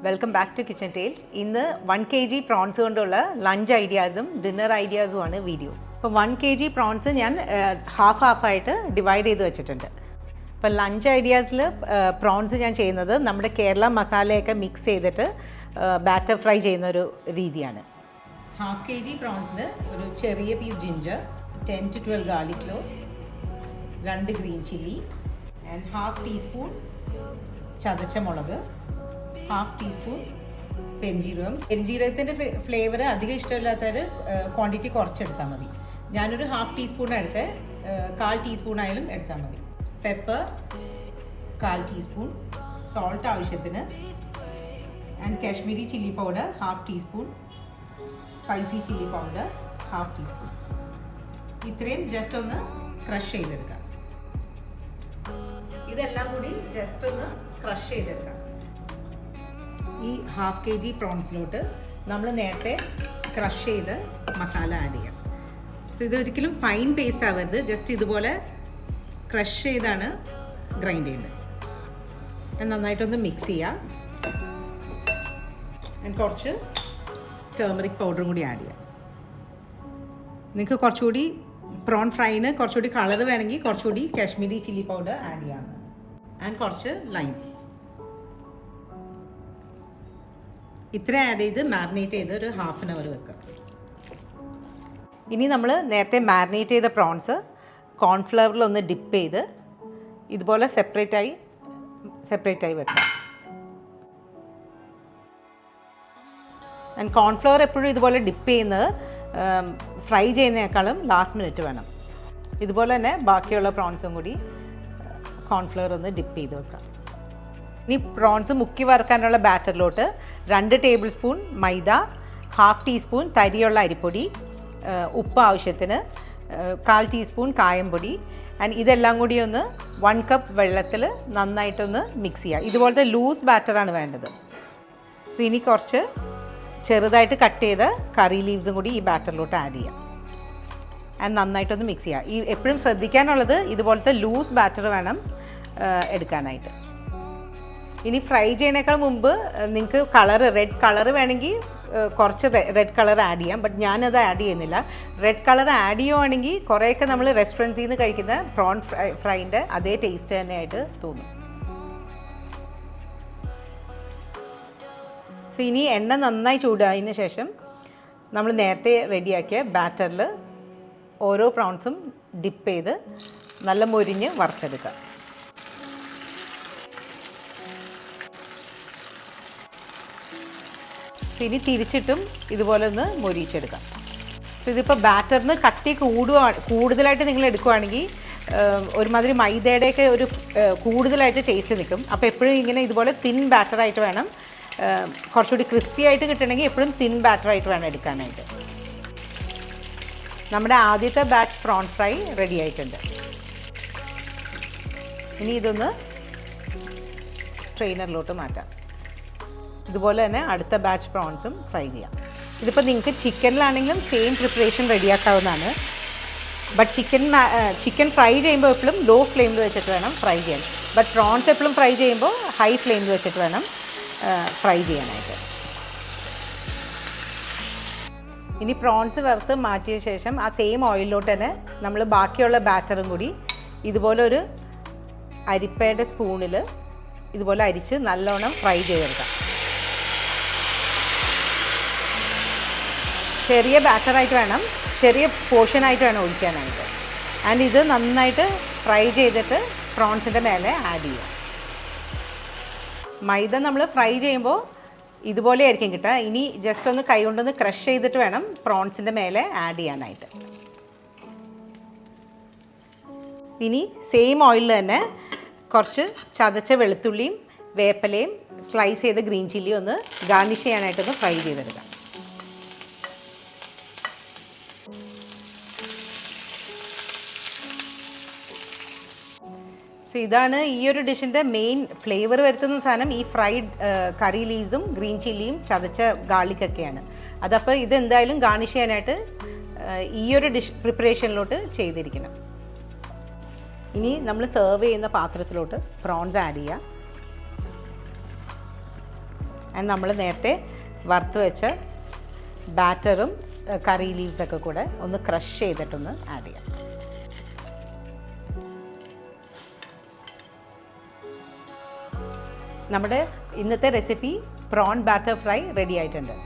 Welcome back to kitchen tales. ഇന്ന് 1 kg prawns കൊണ്ടുള്ള lunch ഐഡിയാസും ഡിന്നർ ഐഡിയാസുമാണ് വീഡിയോ. അപ്പോൾ 1 kg പ്രോൺസ് ഞാൻ ഹാഫായിട്ട് ഡിവൈഡ് ചെയ്ത് വെച്ചിട്ടുണ്ട്. അപ്പോൾ ലഞ്ച് ഐഡിയാസിൽ പ്രോൺസ് ഞാൻ ചെയ്യുന്നത് നമ്മുടെ കേരള മസാലയൊക്കെ മിക്സ് ചെയ്തിട്ട് ബാറ്റർ ഫ്രൈ ചെയ്യുന്ന ഒരു രീതിയാണ്. 1/2 kg പ്രോൺസിന് ഒരു ചെറിയ piece ginger, 10 to 12 garlic cloves, 2 green chilli and 1/2 teaspoon ചതച്ച മുളക്, 1/2 ടീസ്പൂൺ പെരിഞ്ജീരകം. പെരിഞ്ജീരകത്തിൻ്റെ ഫ്ലേവർ അധികം ഇഷ്ടമില്ലാത്തവർ ക്വാണ്ടിറ്റി കുറച്ചെടുത്താൽ മതി. ഞാനൊരു 1/2 ടീസ്പൂൺ എടുത്ത് 1/4 ടീസ്പൂൺ ആയാലും എടുത്താൽ മതി. പെപ്പർ 1/4 ടീസ്പൂൺ, സോൾട്ട് ആവശ്യത്തിന്, and Kashmiri chilli powder 1/2 teaspoon, spicy chilli powder 1/2 teaspoon. ഇത്രയും ജസ്റ്റ് ഒന്ന് ക്രഷ് ചെയ്തെടുക്കാം. ഇതെല്ലാം കൂടി ജസ്റ്റ് ഒന്ന് ക്രഷ് ചെയ്തെടുക്കാം. ഈ 1/2 kg പ്രോൺസിലോട്ട് നമ്മൾ നേരത്തെ ക്രഷ് ചെയ്ത് മസാല ആഡ് ചെയ്യാം. സോ ഇതൊരിക്കലും ഫൈൻ പേസ്റ്റ് ആവരുത്, ജസ്റ്റ് ഇതുപോലെ ക്രഷ് ചെയ്താണ് ഗ്രൈൻഡ് ചെയ്യേണ്ടത്. നന്നായിട്ടൊന്ന് മിക്സ് ചെയ്യാം. കുറച്ച് ടേമറിക് പൗഡറും കൂടി ആഡ് ചെയ്യാം. നിങ്ങൾക്ക് കുറച്ചുകൂടി പ്രോൺ ഫ്രൈന് കുറച്ചുകൂടി കളർ വേണമെങ്കിൽ കുറച്ചുകൂടി കാശ്മീരി ചില്ലി പൗഡർ ആഡ് ചെയ്യാം. ആൻഡ് കുറച്ച് ലൈം. ഇത്ര ആഡ് ചെയ്ത് മാരിനേറ്റ് ചെയ്ത് ഒരു 1/2 hour വെക്കുക. ഇനി നമ്മൾ നേരത്തെ മാരിനേറ്റ് ചെയ്ത പ്രോൺസ് കോൺഫ്ലവറിൽ ഒന്ന് ഡിപ്പ് ചെയ്ത് ഇതുപോലെ സെപ്പറേറ്റായി വെക്കുക. ആൻഡ് കോൺഫ്ലവർ എപ്പോഴും ഇതുപോലെ ഡിപ്പ് ചെയ്യുന്നത് ഫ്രൈ ചെയ്യുന്നതിനേക്കാളും ലാസ്റ്റ് മിനിറ്റ് വേണം. ഇതുപോലെ തന്നെ ബാക്കിയുള്ള പ്രോൺസും കൂടി കോൺഫ്ലവർ ഒന്ന് ഡിപ്പ് ചെയ്ത് വെക്കുക. ഇനി പ്രോൺസ് മുക്കി വറുക്കാനുള്ള ബാറ്ററിലോട്ട് 2 ടേബിൾ സ്പൂൺ മൈദ, 1/2 ടീസ്പൂൺ തരിയുള്ള അരിപ്പൊടി, ഉപ്പ് ആവശ്യത്തിന്, 1/4 ടീസ്പൂൺ കായംപൊടി, ആൻഡ് ഇതെല്ലാം കൂടി ഒന്ന് 1 കപ്പ് വെള്ളത്തിൽ നന്നായിട്ടൊന്ന് മിക്സ് ചെയ്യുക. ഇതുപോലത്തെ ലൂസ് ബാറ്ററാണ് വേണ്ടത്. ഇനി കുറച്ച് ചെറുതായിട്ട് കട്ട് ചെയ്ത് കറി ലീവ്സും കൂടി ഈ ബാറ്ററിലോട്ട് ആഡ് ചെയ്യാം. ആൻഡ് നന്നായിട്ടൊന്ന് മിക്സ് ചെയ്യുക. ഈ എപ്പോഴും ശ്രദ്ധിക്കാനുള്ളത് ഇതുപോലത്തെ ലൂസ് ബാറ്റർ വേണം എടുക്കാനായിട്ട്. ഇനി ഫ്രൈ ചെയ്യണേക്കാൾ മുമ്പ് നിങ്ങൾക്ക് റെഡ് കളർ വേണമെങ്കിൽ കുറച്ച് റെഡ് കളർ ആഡ് ചെയ്യാം. ബട്ട് ഞാനത് ആഡ് ചെയ്യുന്നില്ല. റെഡ് കളർ ആഡ് ചെയ്യുവാണെങ്കിൽ കുറേയൊക്കെ നമ്മൾ റെസ്റ്റോറൻറ്റ്സിൽ നിന്ന് കഴിക്കുന്ന പ്രോൺ ഫ്രൈൻ്റെ അതേ ടേസ്റ്റ് തന്നെയായിട്ട് തോന്നും. സോ ഇനി എണ്ണ നന്നായി ചൂടായതിന് ശേഷം നമ്മൾ നേരത്തെ റെഡിയാക്കിയ ബാറ്ററിൽ ഓരോ പ്രോൺസും ഡിപ്പ് ചെയ്ത് നല്ല മൊരിഞ്ഞ് വറുത്തെടുക്കുക. സോ ഇനി തിരിച്ചിട്ടും ഇതുപോലെ ഒന്ന് മൊരിച്ചെടുക്കാം. സോ ഇതിപ്പോൾ ബാറ്ററിന് കട്ടി കൂടുതലായിട്ട് നിങ്ങൾ എടുക്കുകയാണെങ്കിൽ ഒരുമാതിരി മൈദയുടെയൊക്കെ ഒരു കൂടുതലായിട്ട് ടേസ്റ്റ് നിൽക്കും. അപ്പോൾ എപ്പോഴും ഇങ്ങനെ ഇതുപോലെ തിൻ ബാറ്ററായിട്ട് വേണം. കുറച്ചുകൂടി ക്രിസ്പി ആയിട്ട് കിട്ടണമെങ്കിൽ എപ്പോഴും തിൻ ബാറ്ററായിട്ട് വേണം എടുക്കാനായിട്ട്. നമ്മുടെ ആദ്യത്തെ ബാച്ച് പ്രോൺ ഫ്രൈ റെഡി ആയിട്ടുണ്ട്. ഇനി ഇതൊന്ന് സ്ട്രെയിനറിലോട്ട് മാറ്റാം. ഇതുപോലെ തന്നെ അടുത്ത ബാച്ച് പ്രോൺസും ഫ്രൈ ചെയ്യാം. ഇതിപ്പോൾ നിങ്ങൾക്ക് ചിക്കനിലാണെങ്കിലും സെയിം പ്രിപ്പറേഷൻ റെഡിയാക്കാവുന്നതാണ്. ബട്ട് ചിക്കൻ ഫ്രൈ ചെയ്യുമ്പോൾ എപ്പോഴും ലോ ഫ്ലെയിമിൽ വെച്ചിട്ട് വേണം ഫ്രൈ ചെയ്യാൻ. ബട്ട് പ്രോൺസ് എപ്പോഴും ഫ്രൈ ചെയ്യുമ്പോൾ ഹൈ ഫ്ലെയിമിൽ വെച്ചിട്ട് വേണം ഫ്രൈ ചെയ്യാനായിട്ട്. ഇനി പ്രോൺസ് വറുത്ത് മാറ്റിയ ശേഷം ആ സെയിം ഓയിലിലോട്ട് തന്നെ നമ്മൾ ബാക്കിയുള്ള ബാറ്ററും കൂടി ഇതുപോലെ ഒരു അരിപ്പയുടെ സ്പൂണിൽ ഇതുപോലെ അരിച്ച് നല്ലോണം ഫ്രൈ ചെയ്തെടുക്കാം. ചെറിയ ബാറ്ററായിട്ട് വേണം, ചെറിയ പോർഷനായിട്ട് വേണം ഒഴിക്കാനായിട്ട്. ആൻഡ് ഇത് നന്നായിട്ട് ഫ്രൈ ചെയ്തിട്ട് പ്രോൺസിൻ്റെ മേലെ ആഡ് ചെയ്യാം. മൈദ നമ്മൾ ഫ്രൈ ചെയ്യുമ്പോൾ ഇതുപോലെ ആയിരിക്കും കിട്ടുക. ഇനി ജസ്റ്റ് ഒന്ന് കൈ കൊണ്ടൊന്ന് ക്രഷ് ചെയ്തിട്ട് വേണം പ്രോൺസിൻ്റെ മേലെ ആഡ് ചെയ്യാനായിട്ട്. ഇനി സെയിം ഓയിലിൽ തന്നെ കുറച്ച് ചതച്ച വെളുത്തുള്ളിയും വേപ്പിലയും സ്ലൈസ് ചെയ്ത ഗ്രീൻ ചില്ലിയും ഒന്ന് ഗാർണിഷ് ചെയ്യാനായിട്ടൊന്ന് ഫ്രൈ ചെയ്തെടുക്കാം. സോ ഇതാണ് ഈ ഒരു ഡിഷിൻ്റെ മെയിൻ ഫ്ലേവർ വരുത്തുന്ന സാധനം. ഈ ഫ്രൈഡ് കറി ലീവ്സും ഗ്രീൻ ചില്ലിയും ചതച്ച ഗാർലിക്കൊക്കെയാണ്. അതപ്പോൾ ഇതെന്തായാലും ഗാർണിഷ് ചെയ്യാനായിട്ട് ഈ ഒരു ഡിഷ് പ്രിപ്പറേഷനിലോട്ട് ചെയ്തിരിക്കണം. ഇനി നമ്മൾ സെർവ് ചെയ്യുന്ന പാത്രത്തിലോട്ട് പ്രോൺസ് ആഡ് ചെയ്യുക. ആൻഡ് നമ്മൾ നേരത്തെ വറുത്ത് വെച്ച ബാറ്ററും കറി ലീവ്സൊക്കെ കൂടെ ഒന്ന് ക്രഷ് ചെയ്തിട്ടൊന്ന് ആഡ് ചെയ്യാം. നമ്മുടെ ഇന്നത്തെ recipe prawn batter fry ready ആയിട്ടുണ്ട്.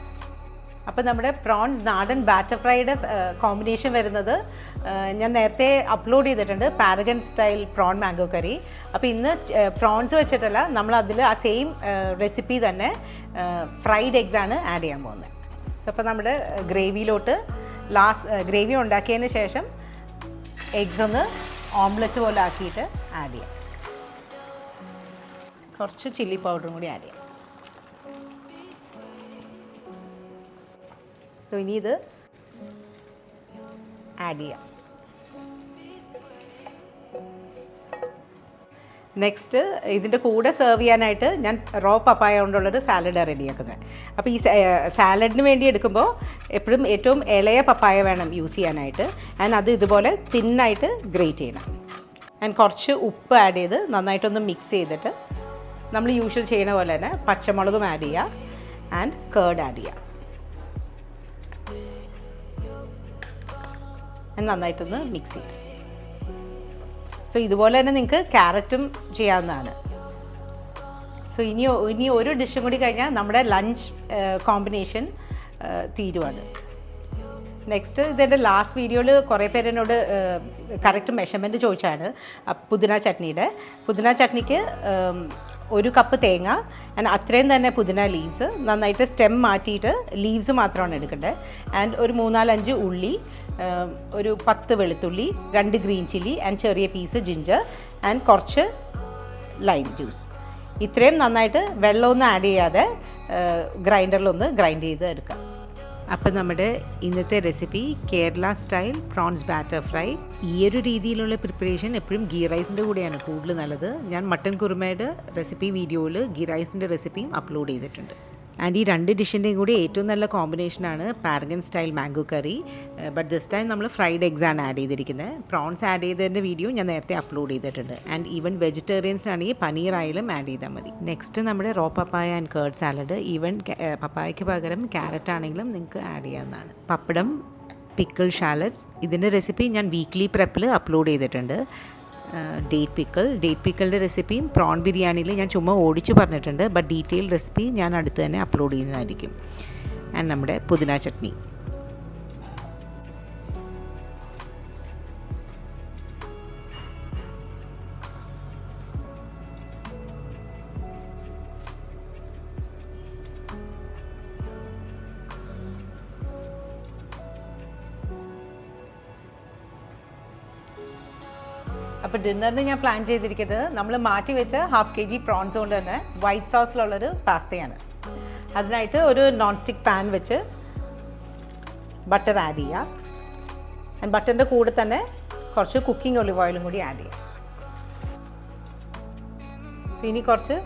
അപ്പോൾ നമ്മുടെ പ്രോൺസ് നാടൻ ബാറ്റർ ഫ്രൈയുടെ കോമ്പിനേഷൻ വരുന്നത് ഞാൻ നേരത്തെ അപ്ലോഡ് ചെയ്തിട്ടുണ്ട്, Paragon style prawn mango curry. അപ്പോൾ ഇന്ന് പ്രോൺസ് വെച്ചിട്ടല്ല, നമ്മൾ അതിൽ ആ സെയിം റെസിപ്പി തന്നെ ഫ്രൈഡ് എഗ്സാണ് ആഡ് ചെയ്യാൻ പോകുന്നത്. അപ്പോൾ നമ്മുടെ ഗ്രേവിയിലോട്ട് ഗ്രേവി ഉണ്ടാക്കിയതിന് ശേഷം എഗ്സ് ഒന്ന് ഓംലെറ്റ് പോലെ ആക്കിയിട്ട് ആഡ് ചെയ്യാം. കുറച്ച് ചില്ലി പൗഡറും കൂടി ആഡ് ചെയ്യാം. ഇനി ഇത് ആഡ് ചെയ്യാം. നെക്സ്റ്റ് ഇതിൻ്റെ കൂടെ സെർവ് ചെയ്യാനായിട്ട് ഞാൻ റോ പപ്പായ കൊണ്ടുള്ളൊരു സാലഡ് റെഡിയാക്കുന്നത്. അപ്പോൾ ഈ സാലഡിന് വേണ്ടി എടുക്കുമ്പോൾ എപ്പോഴും ഏറ്റവും ഇളയ പപ്പായ വേണം യൂസ് ചെയ്യാനായിട്ട്. ആൻഡ് അത് ഇതുപോലെ തിന്നായിട്ട് ഗ്രേറ്റ് ചെയ്യണം. ആൻഡ് കുറച്ച് ഉപ്പ് ആഡ് ചെയ്ത് നന്നായിട്ടൊന്ന് മിക്സ് ചെയ്തിട്ട് നമ്മൾ യൂഷ്വൽ ചെയ്യണ പോലെ തന്നെ പച്ചമുളകും ആഡ് ചെയ്യുക ആൻഡ് കേർഡ് ആഡ് ചെയ്യുക. നന്നായിട്ടൊന്ന് മിക്സ് ചെയ്യാം. സോ ഇതുപോലെ തന്നെ നിങ്ങൾക്ക് ക്യാരറ്റും ചെയ്യാവുന്നതാണ്. സോ ഇനി ഒരു ഡിഷും കൂടി കഴിഞ്ഞാൽ നമ്മുടെ ലഞ്ച് കോമ്പിനേഷൻ തീരുവാണ്. നെക്സ്റ്റ് ഇതെൻ്റെ ലാസ്റ്റ് വീഡിയോയിൽ കുറേ പേര് എന്നോട് കറക്റ്റ് മെഷർമെൻറ്റ് ചോദിച്ചാണ് പുതിന ചട്നിക്ക് 1 കപ്പ് തേങ്ങ ആൻഡ് അത്രയും തന്നെ പുതിന ലീവ്സ് നന്നായിട്ട് സ്റ്റെം മാറ്റിയിട്ട് ലീവ്സ് മാത്രമാണ് എടുക്കേണ്ടത്. ആൻഡ് ഒരു 3-4-5 ഉള്ളി, ഒരു 10 വെളുത്തുള്ളി, 2 ഗ്രീൻ ചില്ലി ആൻഡ് ചെറിയ പീസ് ജിഞ്ചർ ആൻഡ് കുറച്ച് ലൈം ജ്യൂസ്. ഇത്രയും നന്നായിട്ട് വെള്ളമൊന്നും ആഡ് ചെയ്യാതെ ഗ്രൈൻഡറിലൊന്ന് ഗ്രൈൻഡ് ചെയ്ത് എടുക്കാം. അപ്പം നമ്മുടെ ഇന്നത്തെ recipe Kerala style prawns batter fry. ഈ ഒരു രീതിയിലുള്ള പ്രിപ്പറേഷൻ എപ്പോഴും ഗീ റൈസിൻ്റെ കൂടെയാണ് കൂടുതൽ നല്ലത്. ഞാൻ മട്ടൻ കുറുമയുടെ റെസിപ്പി വീഡിയോയിൽ ഗീ റൈസിൻ്റെ റെസിപ്പിയും അപ്ലോഡ് ചെയ്തിട്ടുണ്ട്. ആൻഡ് ഈ 2 ഡിഷിൻ്റെയും കൂടി ഏറ്റവും നല്ല കോമ്പിനേഷനാണ് Paragon style mango curry. But this time നമ്മൾ ഫ്രൈഡ് എഗ്സാണ് ആഡ് ചെയ്തിരിക്കുന്നത്. പ്രോൺസ് ആഡ് ചെയ്തതിൻ്റെ വീഡിയോ ഞാൻ നേരത്തെ അപ്ലോഡ് ചെയ്തിട്ടുണ്ട്. ആൻഡ് ഈവൻ വെജിറ്റേറിയൻസിനാണെങ്കിൽ പനീർ ആയാലും ആഡ് ചെയ്താൽ മതി. നെക്സ്റ്റ് നമ്മുടെ raw papaya and curd salad. Even പപ്പായയ്ക്ക് പകരം ക്യാരറ്റ് ആണെങ്കിലും നിങ്ങൾക്ക് ആഡ് ചെയ്യാവുന്നതാണ്. Pappadam, pickle, shallots. ഇതിൻ്റെ റെസിപ്പി ഞാൻ വീക്ക്ലി പ്രപ്പിൽ അപ്ലോഡ് ചെയ്തിട്ടുണ്ട്. ഡേറ്റ് പിക്കിളിൻ്റെ റെസിപ്പിയും പ്രോൺ ബിരിയാണിയിൽ ഞാൻ ചുമ്മാ ഓടിച്ചു പറഞ്ഞിട്ടുണ്ട്. ബട്ട് ഡീറ്റെയിൽ റെസിപ്പി ഞാൻ അടുത്ത് തന്നെ അപ്ലോഡ് ചെയ്യുന്നതായിരിക്കും. ആൻഡ് നമ്മുടെ പുതിന ചട്നി. അപ്പോൾ ഡിന്നറിന് ഞാൻ പ്ലാൻ ചെയ്തിരിക്കുന്നത് നമ്മൾ മാറ്റി വെച്ച 1/2 kg പ്രോൺസ് കൊണ്ട് തന്നെ വൈറ്റ് സോസിലുള്ളൊരു പാസ്തയാണ്. അതിനായിട്ട് ഒരു നോൺ സ്റ്റിക്ക് പാൻ വെച്ച് ബട്ടർ ആഡ് ചെയ്യുക. ആൻഡ് ബട്ടറിൻ്റെ കൂടെ തന്നെ കുറച്ച് കുക്കിംഗ് ഒലിവ് ഓയിലും കൂടി ആഡ് ചെയ്യുക. സോ ഇനി കുറച്ച്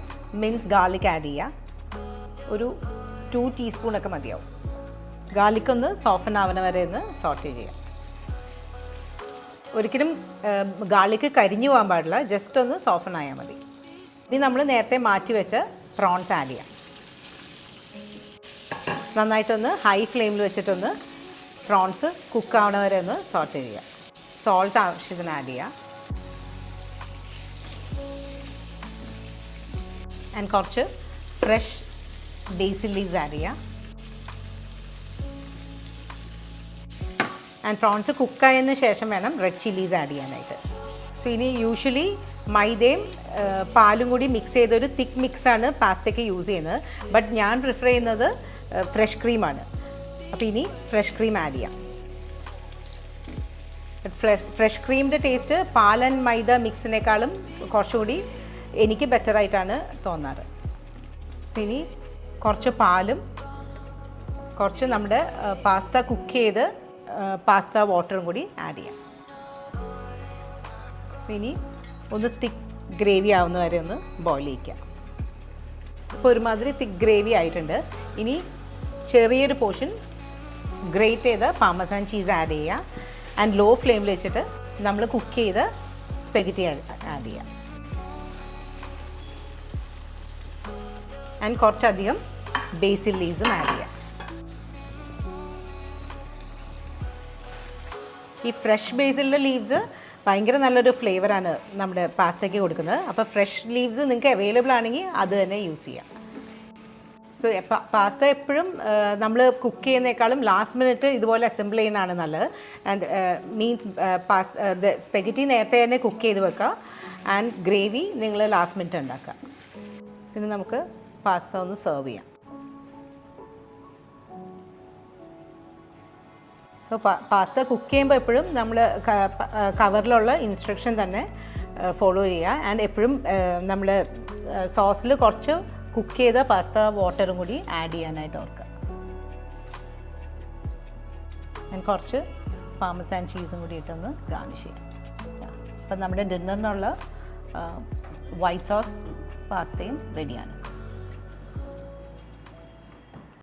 മിൻസ് ഗാർലിക് ആഡ് ചെയ്യുക. ഒരു 2 ടീസ്പൂണൊക്കെ മതിയാവും. ഗാർലിക്കൊന്ന് സോഫൻ ആവുന്ന വരെ ഒന്ന് സോട്ടേ ചെയ്യുക. ഒരിക്കലും ഗാർലിക്ക് കരിഞ്ഞു പോകാൻ പാടില്ല, ജസ്റ്റ് ഒന്ന് സോഫൻ ആയാൽ മതി. ഇനി നമ്മൾ നേരത്തെ മാറ്റി വെച്ച പ്രോൺസ് ആഡ് ചെയ്യാം. നന്നായിട്ടൊന്ന് ഹൈ ഫ്ലെയിമിൽ വെച്ചിട്ടൊന്ന് പ്രോൺസ് കുക്കാവണ വരെ ഒന്ന് സോട്ട് ചെയ്യുക. സോൾട്ട് ആവശ്യത്തിന് ആഡ് ചെയ്യുക. ആൻഡ് കുറച്ച് ഫ്രഷ് ബേസിൽ ലീവ്സ് ആഡ് ചെയ്യുക. ആൻഡ് പ്രോൺസ് കുക്കായതിന് ശേഷം വേണം റെഡ് ചില്ലീസ് ആഡ് ചെയ്യാനായിട്ട്. സോ ഇനി യൂഷ്വലി മൈദയും പാലും കൂടി മിക്സ് ചെയ്തൊരു തിക്ക് മിക്സാണ് പാസ്തയ്ക്ക് യൂസ് ചെയ്യുന്നത്. ബട്ട് ഞാൻ പ്രിഫർ ചെയ്യുന്നത് ഫ്രഷ് ക്രീമാണ്. അപ്പോൾ ഇനി ഫ്രഷ് ക്രീം ആഡ് ചെയ്യാം. ഫ്രഷ് ക്രീമിൻ്റെ ടേസ്റ്റ് പാൽ ആൻഡ് മൈദ മിക്സിനേക്കാളും കുറച്ചുകൂടി എനിക്ക് ബെറ്ററായിട്ടാണ് തോന്നാറ്. സോ ഇനി കുറച്ച് പാലും കുറച്ച് നമ്മുടെ പാസ്ത കുക്ക് ചെയ്ത് പാസ്ത വാട്ടറും കൂടി ആഡ് ചെയ്യാം. സോ ഇനി ഒന്ന് തിക്ക് ഗ്രേവി ആവുന്ന വരെ ഒന്ന് ബോയിൽ ചെയ്യിക്കാം. ഇപ്പോൾ ഒരുമാതിരി തിക്ക് ഗ്രേവി ആയിട്ടുണ്ട്. ഇനി ചെറിയൊരു പോർഷൻ ഗ്രേറ്റ് ചെയ്ത പാർമസാൻ ചീസ് ആഡ് ചെയ്യുക. ആൻഡ് ലോ ഫ്ലെയിമിൽ വെച്ചിട്ട് നമ്മൾ കുക്ക് ചെയ്ത സ്പെഗറ്റി ആഡ് ചെയ്യുക. ആൻഡ് കുറച്ചധികം ബേസിൽ ലീവ്സും ആഡ് ചെയ്യാം. ഈ ഫ്രഷ് ബേസിലിൻ്റെ ലീവ്സ് ഭയങ്കര നല്ലൊരു ഫ്ലേവറാണ് നമ്മുടെ പാസ്തയ്ക്ക് കൊടുക്കുന്നത്. അപ്പോൾ ഫ്രഷ് ലീവ്സ് നിങ്ങൾക്ക് അവൈലബിൾ ആണെങ്കിൽ അത് തന്നെ യൂസ് ചെയ്യാം. സോ പാസ്ത എപ്പോഴും നമ്മൾ കുക്ക് ചെയ്യുന്നേക്കാളും ലാസ്റ്റ് മിനിറ്റ് ഇതുപോലെ അസംബിൾ ചെയ്യുന്നതാണ് നല്ലത്. ആൻഡ് മീൻസ് സ്പെഗറ്റി നേരത്തെ തന്നെ കുക്ക് ചെയ്ത് വെക്കുക ആൻഡ് ഗ്രേവി നിങ്ങൾ ലാസ്റ്റ് മിനിറ്റ് ഉണ്ടാക്കുക. ഇനി നമുക്ക് പാസ്ത ഒന്ന് സെർവ് ചെയ്യാം. സോ പാസ്ത കുക്ക് ചെയ്യുമ്പോൾ എപ്പോഴും നമ്മൾ കവറിലുള്ള ഇൻസ്ട്രക്ഷൻ തന്നെ ഫോളോ ചെയ്യുക. ആൻഡ് എപ്പോഴും നമ്മൾ സോസിൽ കുറച്ച് കുക്ക് ചെയ്ത പാസ്ത വാട്ടറും കൂടി ആഡ് ചെയ്യാനായിട്ട് ഓർക്കുക. ആൻഡ് കുറച്ച് പാർമസാൻ ചീസും കൂടി ഇട്ടൊന്ന് ഗാർണിഷ് ചെയ്യാം. അപ്പം നമ്മുടെ ഡിന്നറിനുള്ള വൈറ്റ് സോസ് പാസ്തയും റെഡിയാണ്.